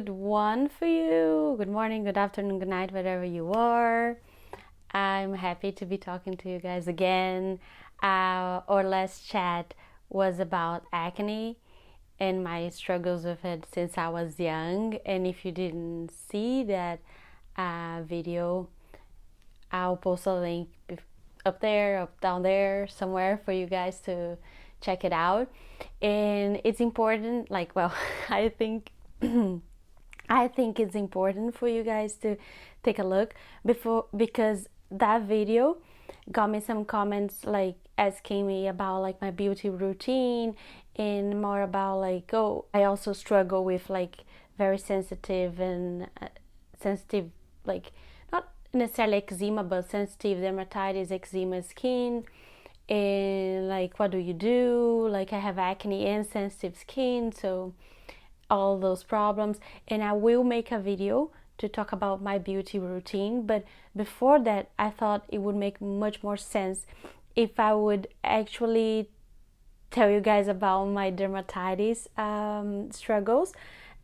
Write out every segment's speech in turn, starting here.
good one for you. Good morning, good afternoon, good night, wherever you are. I'm happy to be talking to you guys again. Our last chat was about acne and my struggles with it since I was young. And if you didn't see that video, I'll post a link up there, up down there, somewhere for you guys to check it out. And it's important, like, well, I think I think it's important for you guys to take a look because that video got me some comments like asking me about like my beauty routine and more about like, oh, I also struggle with like very sensitive and sensitive, like not necessarily eczema, but sensitive dermatitis, eczema skin. And like, what do you do? Like, I have acne and sensitive skin, so all those problems. And I will make a video to talk about my beauty routine, but before that I thought it would make much more sense if I would actually tell you guys about my dermatitis struggles,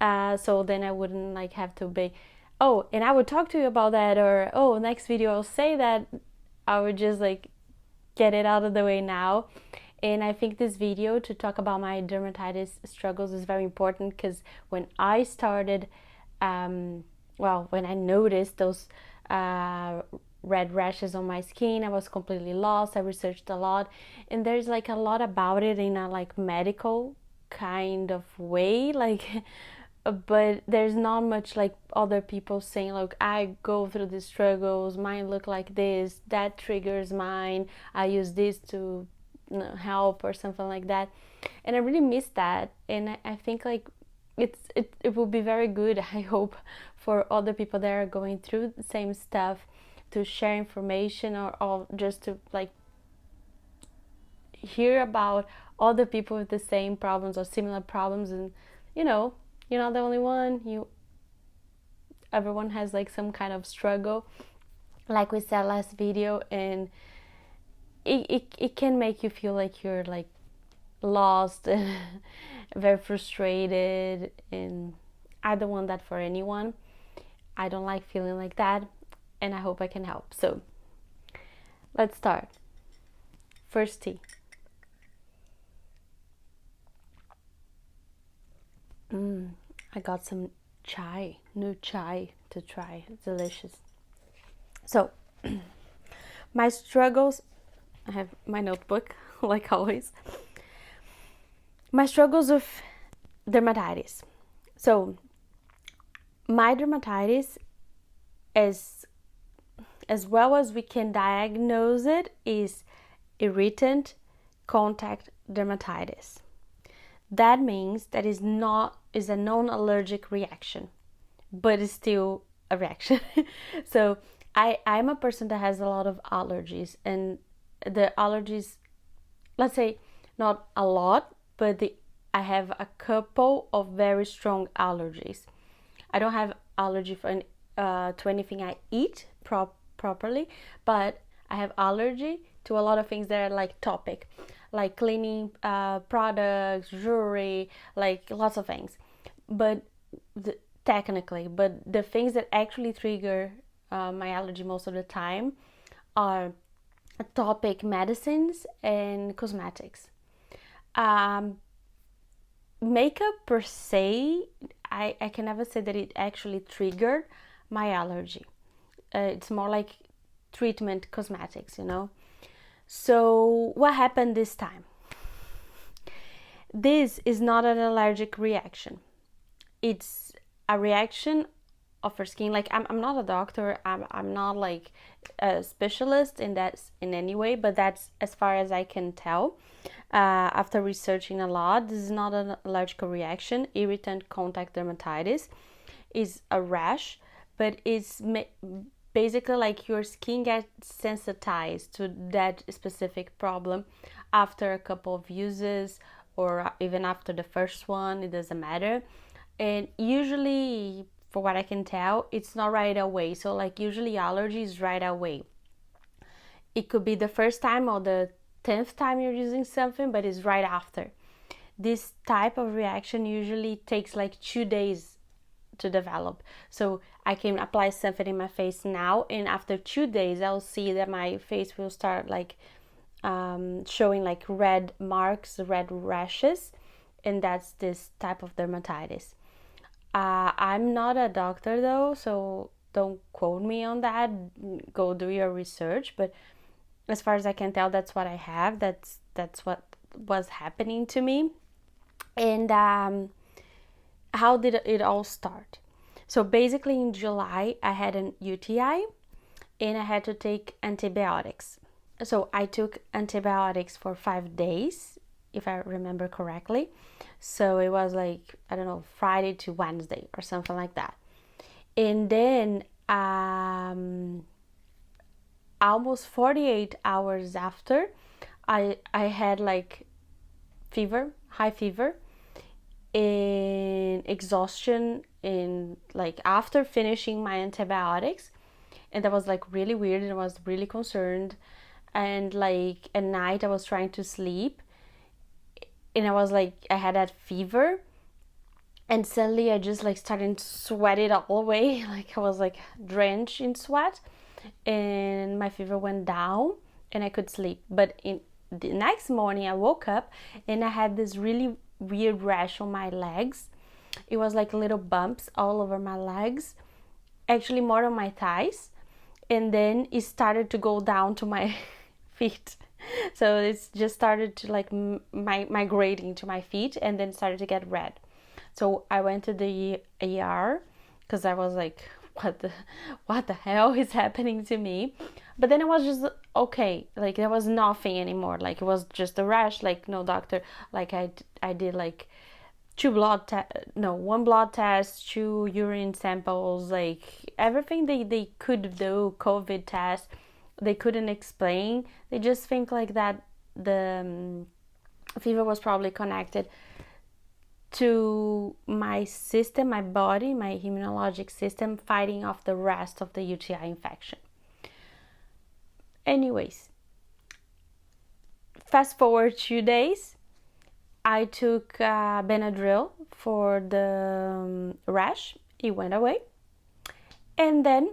so then I wouldn't like have to be, oh, and I would talk to you about that, or oh, next video I'll say that. I would just like get it out of the way now. And I think this video to talk about my dermatitis struggles is very important because when I started, when I noticed those red rashes on my skin, I was completely lost. I researched a lot, and there's like a lot about it in a like medical kind of way, like but there's not much like other people saying, look, I go through these struggles, mine look like this, that triggers mine, I use this to help or something like that. And I really miss that. And I think like it will be very good, I hope, for other people that are going through the same stuff to share information, or just to like hear about other people with the same problems or similar problems. And you're not the only one. Everyone has like some kind of struggle, like we said last video. And it can make you feel like you're like lost and very frustrated, and I don't want that for anyone. I don't like feeling like that, and I hope I can help. So let's start. First tea. I got some new chai to try. It's delicious. So my struggles, I have my notebook like always. My struggles with dermatitis. So my dermatitis, as well as we can diagnose it, is irritant contact dermatitis. That means that is a non-allergic reaction, but it's still a reaction. So I'm a person that has a lot of allergies, and the allergies, let's say not a lot, but I have a couple of very strong allergies. I don't have allergy to anything I eat properly, but I have allergy to a lot of things that are like topic, like cleaning products, jewelry, like lots of things. But technically, but the things that actually trigger my allergy most of the time are topic medicines and cosmetics. Makeup per se, I can never say that it actually triggered my allergy. It's more like treatment cosmetics, So what happened this time? This is not an allergic reaction. It's a reaction of her skin. Like, I'm not a doctor, I'm not like a specialist in that in any way, but that's as far as I can tell. After researching a lot, this is not an allergic reaction. Irritant contact dermatitis is a rash, but it's basically like your skin gets sensitized to that specific problem after a couple of uses, or even after the first one. It doesn't matter. And usually, for what I can tell, it's not right away. So like usually allergy is right away. It could be the first time or the 10th time you're using something, but it's right after. This type of reaction usually takes like 2 days to develop. So I can apply something in my face now, and after 2 days I'll see that my face will start like showing like red marks, red rashes, and that's this type of dermatitis. I'm not a doctor though, so don't quote me on that. Go do your research, but as far as I can tell, that's what I have. That's what was happening to me. And how did it all start? So basically in July I had an UTI and I had to take antibiotics. So I took antibiotics for 5 days, if I remember correctly. So it was like, I don't know, Friday to Wednesday or something like that. And then almost 48 hours after, I had like fever, high fever, and exhaustion, and like after finishing my antibiotics. And that was like really weird, and I was really concerned. And like at night I was trying to sleep, and I was like, I had that fever, and suddenly I just like started to sweat it all away. Like I was like drenched in sweat, and my fever went down and I could sleep. But in the next morning I woke up and I had this really weird rash on my legs. It was like little bumps all over my legs, actually more on my thighs, and then it started to go down to my feet. So it's just started to like migrating to my feet, and then started to get red. So I went to the ER because I was like, what the hell is happening to me? But then it was just okay, like there was nothing anymore, like it was just a rash. Like, no, doctor, like I did like one blood test, 2 urine samples, like everything they could do, COVID test, they couldn't explain. They just think like that the fever was probably connected to my system, my body, my immunologic system fighting off the rest of the UTI infection. Anyways, fast forward 2 days, I took Benadryl for the rash. It went away. And then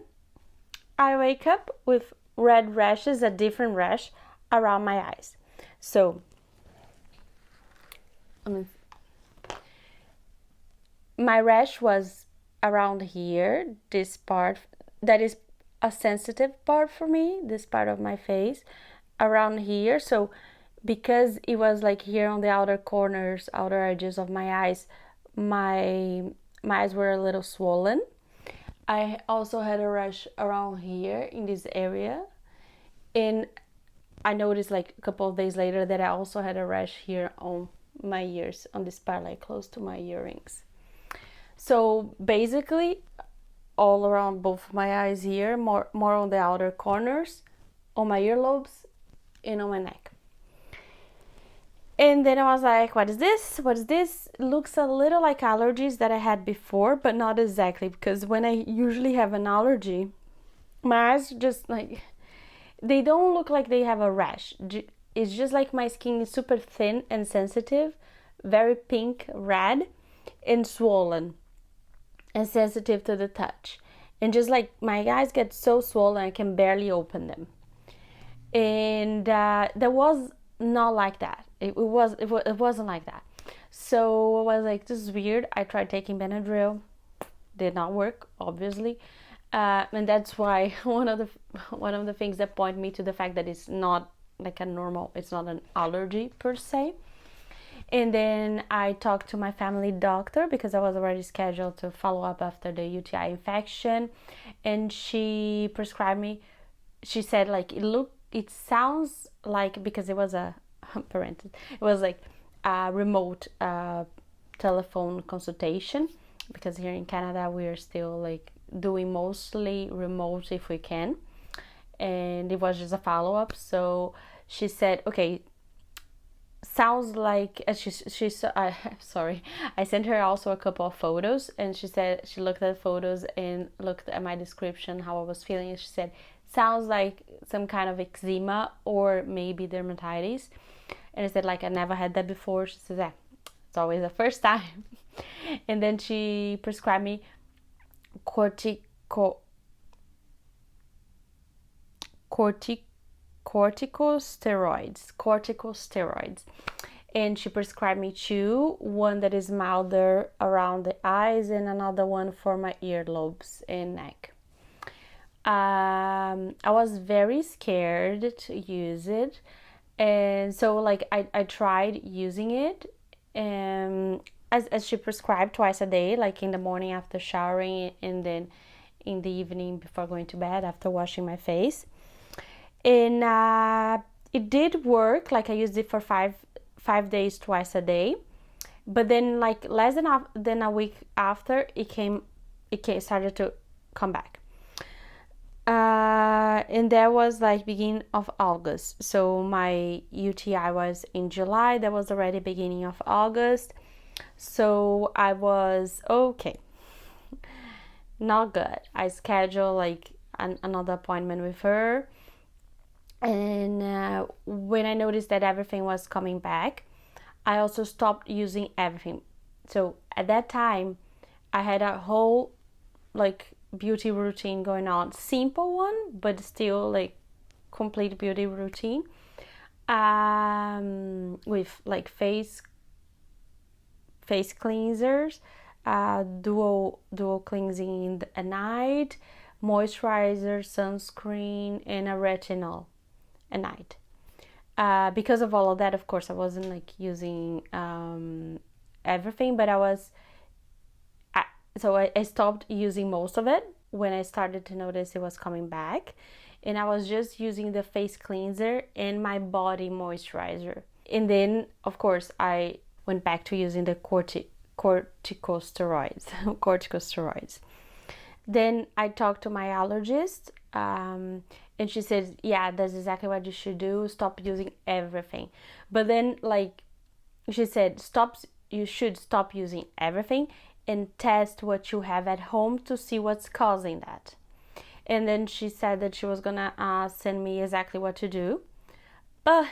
I wake up with red rashes, a different rash around my eyes. So, my rash was around here, this part that is a sensitive part for me, this part of my face, around here. So because it was like here on the outer corners, outer edges of my eyes, my eyes were a little swollen. I also had a rash around here in this area, and I noticed like a couple of days later that I also had a rash here on my ears, on this part like close to my earrings. So basically all around both my eyes here, more on the outer corners, on my earlobes, and on my neck. And then I was like, what is this? What is this? It looks a little like allergies that I had before, but not exactly, because when I usually have an allergy, my eyes just like, they don't look like they have a rash. It's just like my skin is super thin and sensitive, very pink, red, and swollen, and sensitive to the touch. And just like my eyes get so swollen I can barely open them. And that was not like that. It wasn't like that. So I was like, this is weird. I tried taking Benadryl, did not work, obviously, and that's why one of the things that point me to the fact that it's not like it's not an allergy per se. And then I talked to my family doctor because I was already scheduled to follow up after the UTI infection, and she prescribed me. She said like it sounds like, because it was a parenthesis, it was like a remote telephone consultation, because here in Canada we're still like doing mostly remote if we can, and it was just a follow-up. So she said, okay, sounds like sorry, I sent her also a couple of photos, and she said she looked at the photos and looked at my description, how I was feeling, and she said sounds like some kind of eczema or maybe dermatitis. And I said like, I never had that before. She said, yeah, it's always the first time. And then she prescribed me cortico cortic corticosteroids, and she prescribed me two, one that is milder around the eyes and another one for my earlobes and neck. I was very scared to use it, and so like I tried using it, as she prescribed, twice a day, like in the morning after showering and then in the evening before going to bed after washing my face. And it did work. Like I used it for five days, twice a day, but then like less than a week after, it started to come back. And that was like beginning of August. So my UTI was in July. That was already beginning of August. So I was okay. Not good. I scheduled like another appointment with her. And when I noticed that everything was coming back, I also stopped using everything. So at that time, I had a whole like beauty routine going on. Simple one, but still like complete beauty routine. With like face cleansers, dual cleansing at night, moisturizer, sunscreen, and a retinol at night. Because of all of that, of course, I wasn't like using everything, but I stopped using most of it when I started to notice it was coming back, and I was just using the face cleanser and my body moisturizer. And then, of course, I went back to using the corticosteroids. Then I talked to my allergist, and she said, yeah, that's exactly what you should do. Stop using everything. But then, like, she said, you should stop using everything and test what you have at home to see what's causing that. And then she said that she was gonna send me exactly what to do. But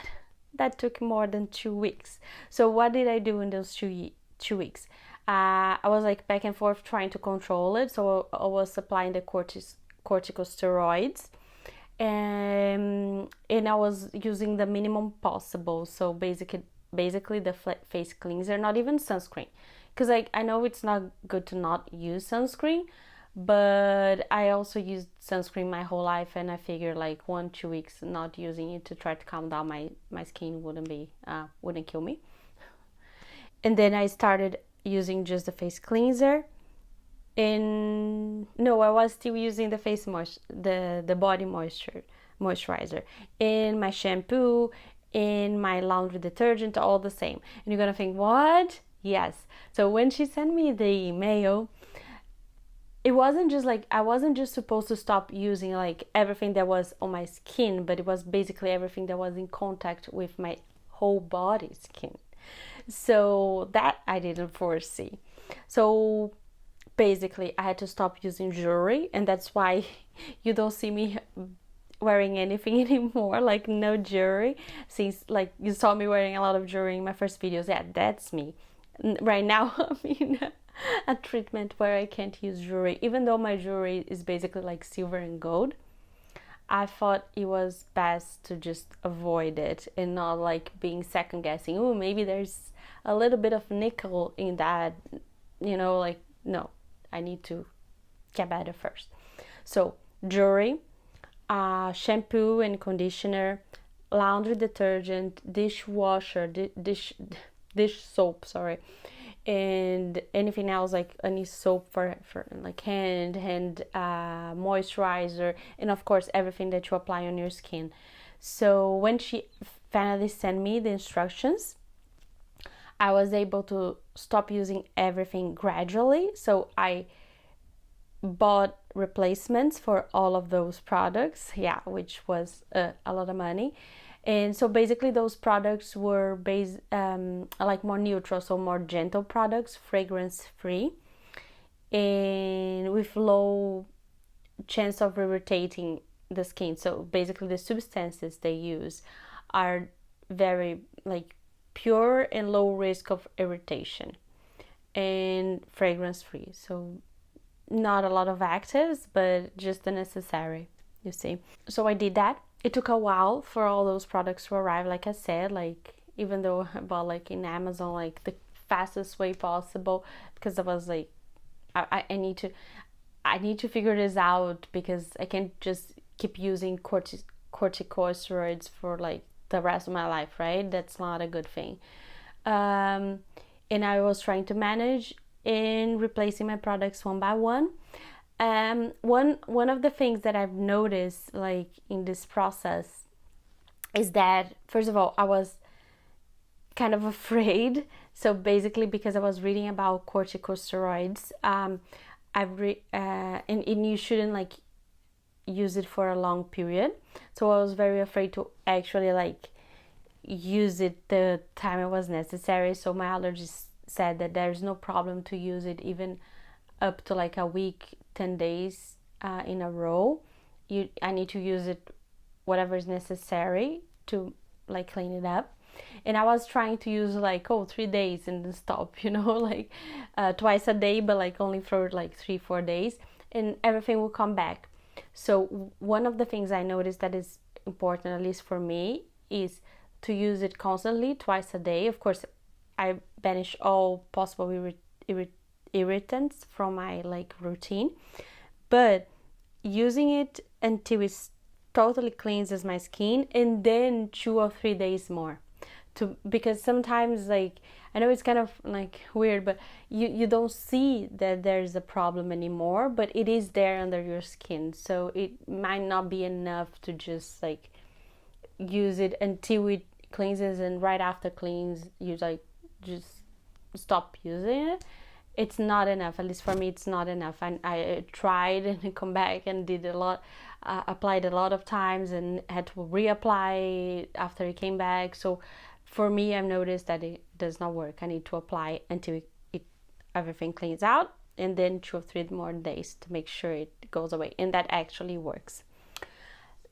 that took more than 2 weeks. So what did I do in those 2 weeks? I was like back and forth trying to control it. So I was applying the corticosteroids, and I was using the minimum possible. So basically the face cleanser, not even sunscreen, because like I know it's not good to not use sunscreen, but I also used sunscreen my whole life, and I figured like 1-2 weeks not using it to try to calm down my skin wouldn't kill me. And then I started using just the face cleanser. And no, I was still using the the body moisturizer, and my shampoo, and my laundry detergent, all the same. And you're gonna think, what? Yes. So when she sent me the email, it wasn't just like I wasn't just supposed to stop using like everything that was on my skin, but it was basically everything that was in contact with my whole body skin. So that I didn't foresee. So basically I had to stop using jewelry, and that's why you don't see me wearing anything anymore, like no jewelry, since like you saw me wearing a lot of jewelry in my first videos. Yeah, that's me. Right now I'm in a treatment where I can't use jewelry, even though my jewelry is basically like silver and gold. I thought it was best to just avoid it and not like being second guessing. Oh, maybe there's a little bit of nickel in that, like, no, I need to get better first. So jewelry, shampoo and conditioner, laundry detergent, dishwasher, dish soap, sorry, and anything else, like any soap for like hand moisturizer, and of course everything that you apply on your skin. So when she finally sent me the instructions, I was able to stop using everything gradually. So I bought replacements for all of those products, which was a lot of money. And so basically those products were like more neutral, so more gentle products, fragrance free, and with low chance of irritating the skin. So basically the substances they use are very like pure and low risk of irritation, and fragrance free. So not a lot of actives, but just the necessary, you see. So I did that. It took a while for all those products to arrive, like I said, like even though I bought like in Amazon, like the fastest way possible, because I was like, I need to figure this out, because I can't just keep using corticosteroids for like the rest of my life, right? That's not a good thing. And I was trying to manage in replacing my products one by one. One of the things that I've noticed like in this process is that, first of all, I was kind of afraid. So basically, because I was reading about corticosteroids, and you shouldn't like use it for a long period. So I was very afraid to actually like use it the time it was necessary. So my allergist said that there's no problem to use it even up to like a week, 10 days in a row. I need to use it whatever is necessary to like clean it up. And I was trying to use like 3 days and then stop, like twice a day, but like only for like 3-4 days, and everything will come back. So one of the things I noticed that is important, at least for me, is to use it constantly, twice a day. Of course, I banish all possible irritants from my like routine, but using it until it totally cleanses my skin, and then 2 or 3 days more. Because sometimes, like, I know it's kind of like weird, but you don't see that there's a problem anymore, but it is there under your skin. So it might not be enough to just like use it until it cleanses, and right after cleans you like just stop using it. It's not enough. At least for me, it's not enough. I tried and come back and did a lot, applied a lot of times, and had to reapply after it came back. So for me, I've noticed that it does not work. I need to apply until everything cleans out, and then 2 or 3 more days to make sure it goes away, and that actually works.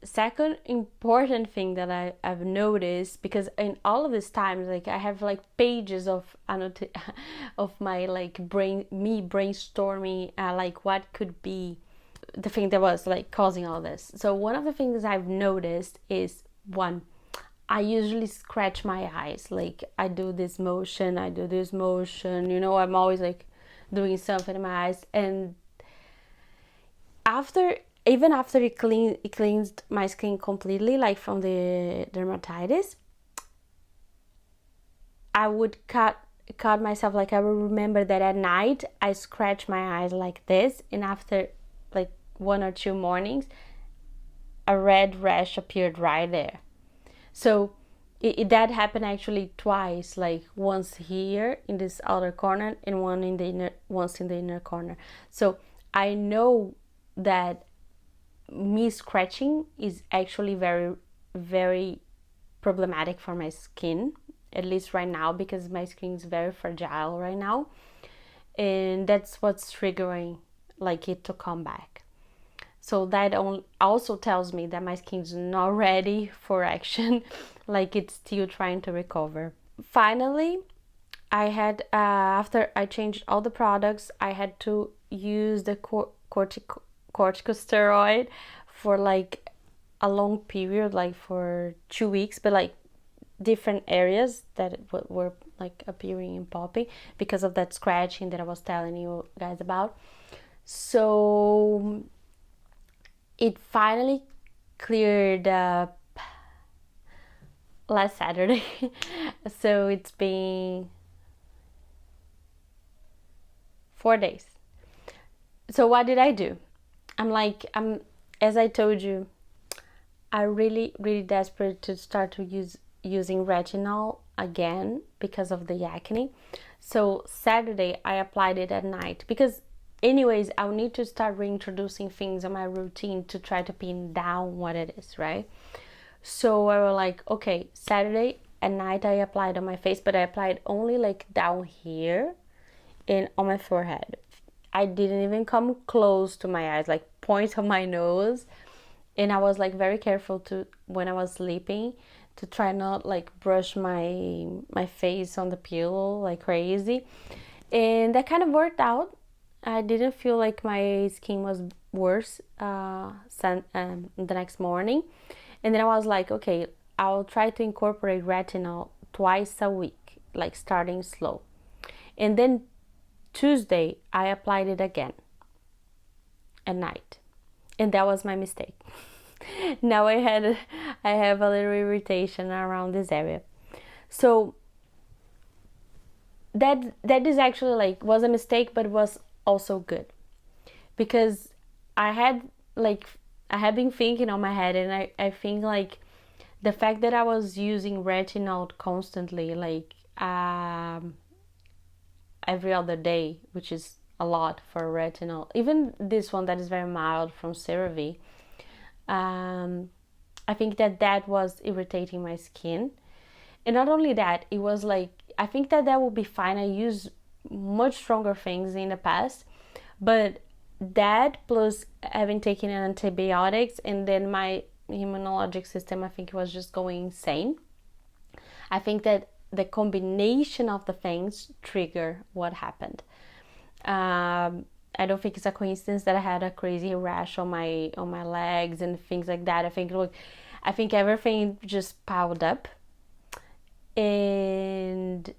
Second important thing that I've noticed, because in all of this time, like I have like pages of of my like brainstorming, like what could be the thing that was like causing all this. So one of the things I've noticed is, one, I usually scratch my eyes. Like I do this motion, I'm always like doing something in my eyes, and even after it cleansed my skin completely, like from the dermatitis, I would cut myself. Like I will remember that at night I scratch my eyes like this, and after like 1 or 2 mornings, a red rash appeared right there. So that happened actually twice, like once here in this outer corner and once in the inner corner. So I know that me scratching is actually very, very problematic for my skin, at least right now, because my skin is very fragile right now, and that's what's triggering like it to come back. So that also tells me that my skin's not ready for action, like it's still trying to recover. Finally, I had after I changed all the products, I had to use the corticosteroid for like a long period, like for 2 weeks, but like different areas that were like appearing and popping because of that scratching that I was telling you guys about. So it finally cleared up last Saturday. So it's been 4 days. So what did I do? As I told you, I'm really, really desperate to start to using retinol again because of the acne. So Saturday I applied it at night, because anyways I'll need to start reintroducing things on my routine to try to pin down what it is, right? So I was like, okay, Saturday at night I applied on my face, but I applied only like down here and on my forehead. I didn't even come close to my eyes, like point of my nose. And I was like very careful to, when I was sleeping, to try not like brush my face on the pillow like crazy. And that kind of worked out. I didn't feel like my skin was worse the next morning. And then I was like, okay, I'll try to incorporate retinol twice a week, like starting slow. And then Tuesday, I applied it again at night. And that was my mistake. Now I have a little irritation around this area. So that is actually like was a mistake, but was also good, because I had been thinking on my head, and I think like the fact that I was using retinol constantly, like every other day, which is a lot for retinol, even this one that is very mild from CeraVe, I think that was irritating my skin. And not only that, it was like, I think that would be fine. I used much stronger things in the past, but that plus having taken antibiotics, and then my immunologic system, I think it was just going insane. I think that the combination of the things trigger what happened. I don't think it's a coincidence that I had a crazy rash on my legs and things like that. I think everything just piled up. And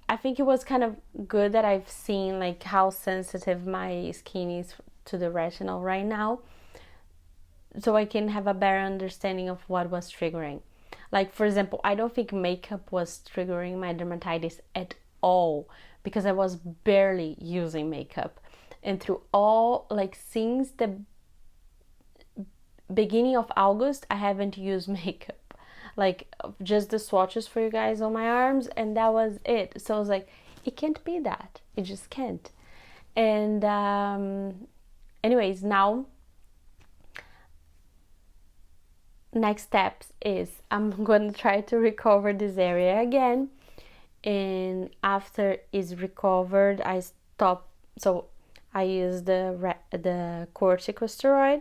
I think it was kind of good that I've seen like how sensitive my skin is to the retinol right now, so I can have a better understanding of what was triggering. Like, for example, I don't think makeup was triggering my dermatitis at all, because I was barely using makeup. And through all, like, since the beginning of August, I haven't used makeup. Like, just the swatches for you guys on my arms, and that was it. So I was like, it can't be that. It just can't. And anyways, now next steps is I'm going to try to recover this area again. And after it's recovered, I stop. So I use the corticosteroid.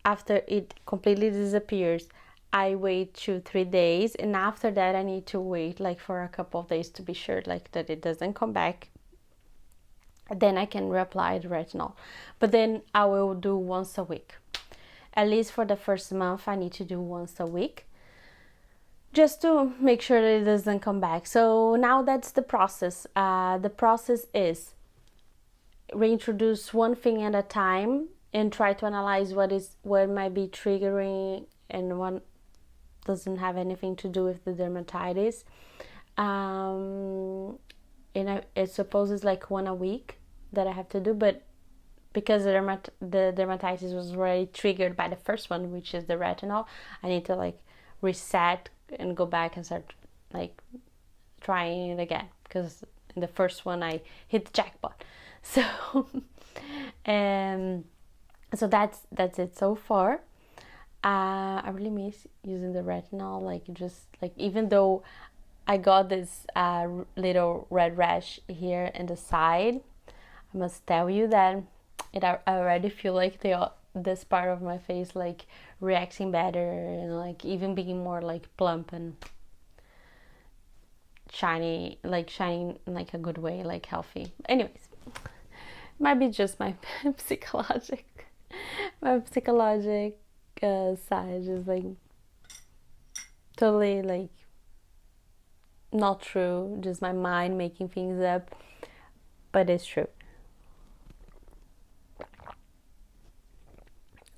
After it completely disappears, I wait 2-3 days, and after that I need to wait like for a couple of days to be sure like that it doesn't come back. Then I can reapply the retinol, but then I will do once a week. At least for the first month, I need to do once a week, just to make sure that it doesn't come back. So now that's the process. The process is reintroduce one thing at a time and try to analyze what might be triggering and what doesn't have anything to do with the dermatitis. And I suppose it's like one a week that I have to do, but because the dermatitis was already triggered by the first one, which is the retinol, I need to like reset and go back and start like trying it again, because in the first one I hit the jackpot. So so that's it so far. I really miss using the retinol, like just like, even though I got this little red rash here in the side, I must tell you that I already feel like this part of my face like reacting better, and like even being more like plump and shining in like a good way, like healthy. Anyways, might be just my psychologic side is like totally like not true, just my mind making things up, but it's true.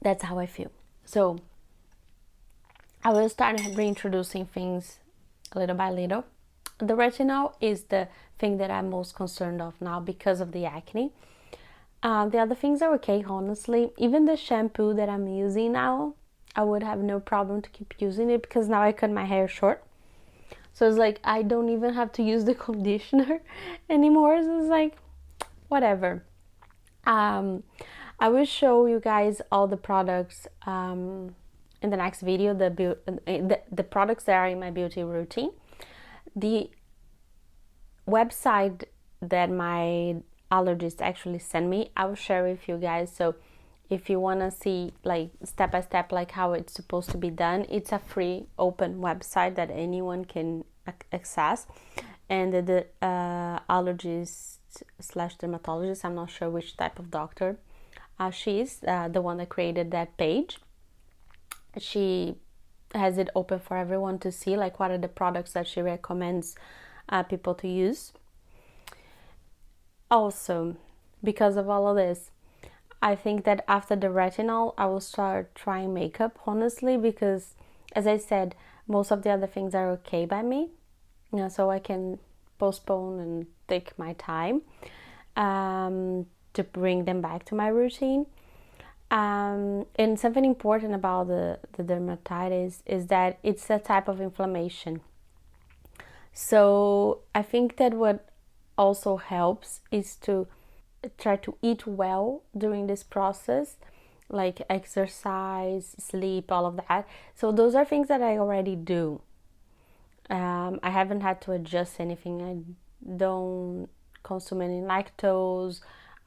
That's how I feel. So I will start reintroducing things little by little. The retinol is the thing that I'm most concerned of now because of the acne. The other things are okay, honestly. Even the shampoo that I'm using now, I would have no problem to keep using it, because now I cut my hair short. So it's like I don't even have to use the conditioner anymore. So it's like whatever. I will show you guys all the products in the next video, the products that are in my beauty routine. The website that my allergist actually sent me, I will share with you guys. So if you want to see like step by step like how it's supposed to be done, it's a free open website that anyone can access, and the allergist slash dermatologist. I'm not sure which type of doctor she is, the one that created that page. She has it open for everyone to see, like, what are the products that she recommends people to use. Also, because of all of this, I think that after the retinol, I will start trying makeup, honestly, because, as I said, most of the other things are okay by me, so I can postpone and take my time to bring them back to my routine. And something important about the dermatitis is that it's a type of inflammation. So I think that what also helps is to try to eat well during this process, like exercise, sleep, all of that. So those are things that I already do. I haven't had to adjust anything. I don't consume any lactose.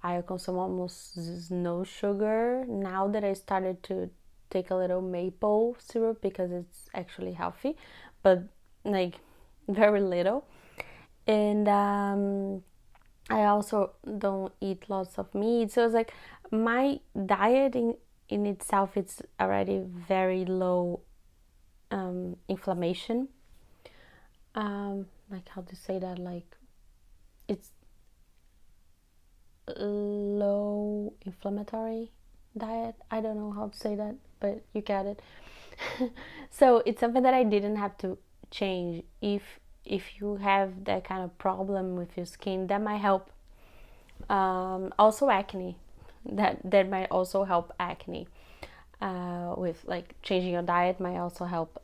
I consume almost no sugar now that I started to take a little maple syrup because it's actually healthy, but like very little. And I also don't eat lots of meat. So it's like my diet in itself, it's already very low inflammation. Like, how to say that? Like, it's low inflammatory diet. I don't know how to say that, but you get it. So it's something that I didn't have to change. If you have that kind of problem with your skin, that might help. Also acne, that might also help acne. With like changing your diet might also help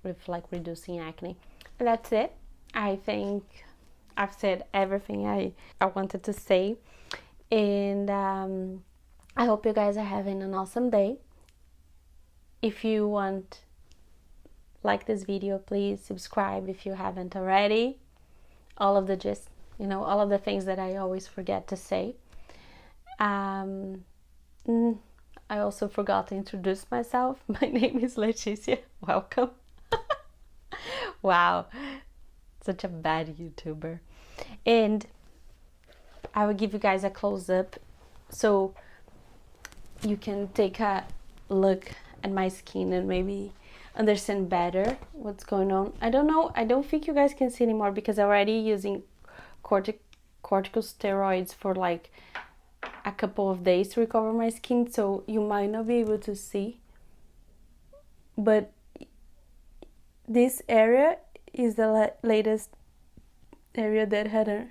with like reducing acne. And that's it. I think I've said everything I wanted to say, and I hope you guys are having an awesome day. If you want, like this video, please subscribe if you haven't already. All of the gist, all of the things that I always forget to say. I also forgot to introduce myself. My name is Leticia. Welcome. Wow, such a bad YouTuber. And I will give you guys a close-up so you can take a look at my skin and maybe understand better what's going on. I don't know, I don't think you guys can see anymore because I'm already using corticosteroids for like a couple of days to recover my skin, so you might not be able to see, but this area is the latest area that had an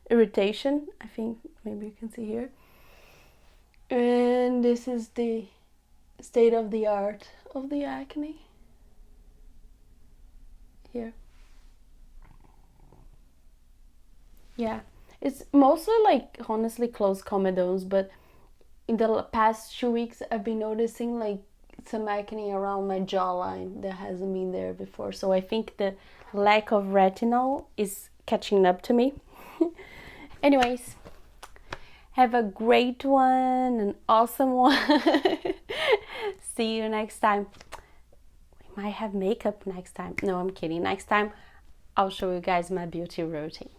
irritation. I think maybe you can see here, and this is the state of the art of the acne here. Yeah, it's mostly like honestly closed comedones, but in the past 2 weeks I've been noticing like some acne around my jawline that hasn't been there before. So I think the lack of retinol is catching up to me. Anyways, have a great one, an awesome one. See you next time. We might have makeup next time. No, I'm kidding. Next time I'll show you guys my beauty routine.